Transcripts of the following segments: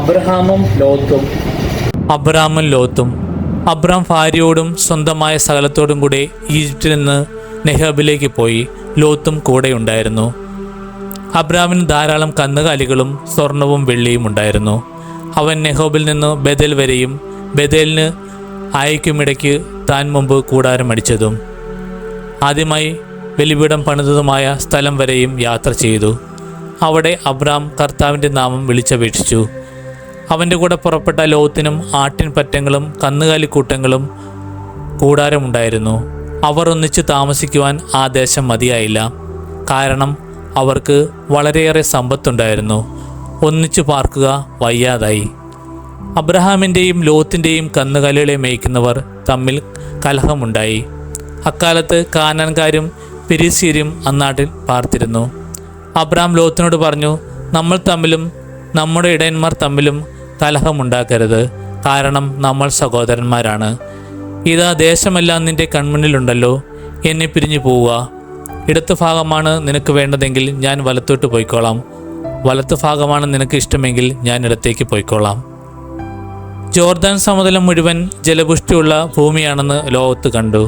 അബ്രഹാമും ലോത്തും. Abram ഭാര്യയോടും സ്വന്തമായ സകലത്തോടും കൂടെ ഈജിപ്തിൽ നിന്ന് നെഹബിലേക്ക് പോയി. ലോത്തും കൂടെ ഉണ്ടായിരുന്നു. അബ്രാമിന് ധാരാളം കന്നുകാലികളും സ്വർണവും വെള്ളിയും ഉണ്ടായിരുന്നു. അവൻ നെഹോബിൽ നിന്ന് ബേഥേൽ വരെയും ബേഥേലിന് ആയിക്കുമിടയ്ക്ക് താൻ മുമ്പ് കൂടാരം അടിച്ചതും ആദ്യമായി ബലിപീഠം പണിതതുമായ സ്ഥലം വരെയും യാത്ര ചെയ്തു. അവിടെ അബ്രാം കർത്താവിൻ്റെ നാമം വിളിച്ചപേക്ഷിച്ചു. അവൻ്റെ കൂടെ പുറപ്പെട്ട ലോത്തിനും ആട്ടിൻപറ്റങ്ങളും കന്നുകാലിക്കൂട്ടങ്ങളും കൂടാരമുണ്ടായിരുന്നു. അവർ ഒന്നിച്ച് താമസിക്കുവാൻ ആ ദേശം മതിയായില്ല. കാരണം അവർക്ക് വളരെയേറെ സമ്പത്തുണ്ടായിരുന്നു. ഒന്നിച്ചു പാർക്കുക വയ്യാതായി. അബ്രഹാമിൻ്റെയും ലോത്തിൻ്റെയും കന്നുകാലികളെ മേയ്ക്കുന്നവർ തമ്മിൽ കലഹമുണ്ടായി. അക്കാലത്ത് കാനാൻകാരും പെരിസ്യരും അന്നാട്ടിൽ പാർത്തിരുന്നു. അബ്രാം ലോത്തിനോട് പറഞ്ഞു, നമ്മൾ തമ്മിലും നമ്മുടെ ഇടയന്മാർ തമ്മിലും കലഹമുണ്ടാക്കരുത്. കാരണം നമ്മൾ സഹോദരന്മാരാണ്. ഇതാ ദേശമെല്ലാം നിൻ്റെ കൺമുന്നിലുണ്ടല്ലോ. എന്നെ പിരിഞ്ഞു പോവുക. ഇടത്ത് ഭാഗമാണ് നിനക്ക് വേണ്ടതെങ്കിൽ ഞാൻ വലത്തോട്ട് പോയിക്കോളാം. വലത്ത് ഭാഗമാണ് നിനക്ക് ഇഷ്ടമെങ്കിൽ ഞാൻ ഇടത്തേക്ക് പോയിക്കോളാം. ജോർദാൻ സമതലം മുഴുവൻ ജലപുഷ്ടിയുള്ള ഭൂമിയാണെന്ന് ലോത്ത് കണ്ടു.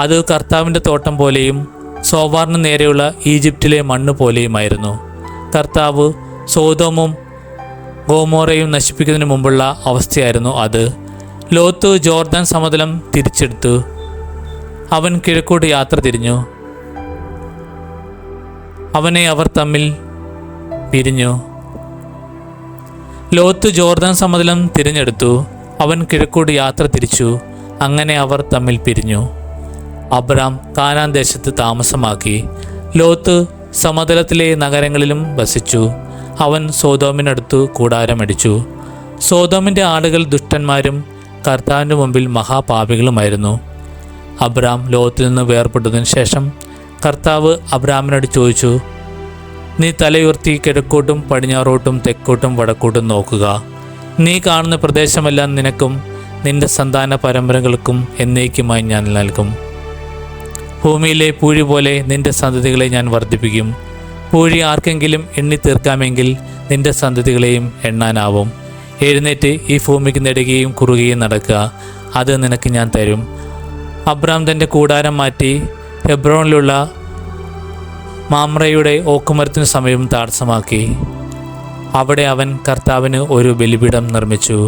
അത് കർത്താവിൻ്റെ തോട്ടം പോലെയും സോവാറിന് നേരെയുള്ള ഈജിപ്തിലെ മണ്ണ് പോലെയുമായിരുന്നു. കർത്താവ് സോദോമും ഗോമോറയും നശിപ്പിക്കുന്നതിന് മുമ്പുള്ള അവസ്ഥയായിരുന്നു അത്. ലോത്ത് ജോർദാൻ സമതലം തിരിച്ചെടുത്തു. അവൻ കിഴക്കോട്ട് യാത്ര തിരിഞ്ഞു. അവനെ അവർ തമ്മിൽ പിരിഞ്ഞു. ലോത്ത് ജോർദാൻ സമതലം തിരഞ്ഞെടുത്തു. അവൻ കിഴക്കോട്ട് യാത്ര തിരിച്ചു. അങ്ങനെ അവർ തമ്മിൽ പിരിഞ്ഞു. അബ്രാം കാനാൻ ദേശത്ത് താമസമാക്കി. ലോത്ത് സമതലത്തിലെ നഗരങ്ങളിലും വസിച്ചു. അവൻ സോദോമിനടുത്തു കൂടാരമടിച്ചു. സോദോമിൻ്റെ ആളുകൾ ദുഷ്ടന്മാരും കർത്താവിൻ്റെ മുമ്പിൽ മഹാപാപികളുമായിരുന്നു. അബ്രാം ലോത്തിൽ നിന്ന് വേർപെട്ടതിന് ശേഷം കർത്താവ് അബ്രാമിനോട് ചോദിച്ചു, നീ തലയുയർത്തി കിഴക്കോട്ടും പടിഞ്ഞാറോട്ടും തെക്കോട്ടും വടക്കോട്ടും നോക്കുക. നീ കാണുന്ന പ്രദേശമെല്ലാം നിനക്കും നിന്റെ സന്താന പരമ്പരകൾക്കും എന്നേക്കുമായി ഞാൻ നൽകും. ഭൂമിയിലെ പൂഴി പോലെ നിന്റെ സന്തതികളെ ഞാൻ വർദ്ധിപ്പിക്കും. പൂഴി ആർക്കെങ്കിലും എണ്ണി തീർക്കാമെങ്കിൽ നിന്റെ സന്തതികളെയും എണ്ണാനാവും. എഴുന്നേറ്റ് ഈ ഭൂമിക്ക് നെടുകയും കുറുകയും നടക്കുക. അത് നിനക്ക് ഞാൻ തരും. അബ്രാം തൻ്റെ കൂടാരം മാറ്റി ഹെബ്രോണിലുള്ള മാമ്രയുടെ ഓക്കുമരത്തിന് സമീപം താമസമാക്കി. അവിടെ അവൻ കർത്താവിന് ഒരു ബലിപീഠം നിർമ്മിച്ചു.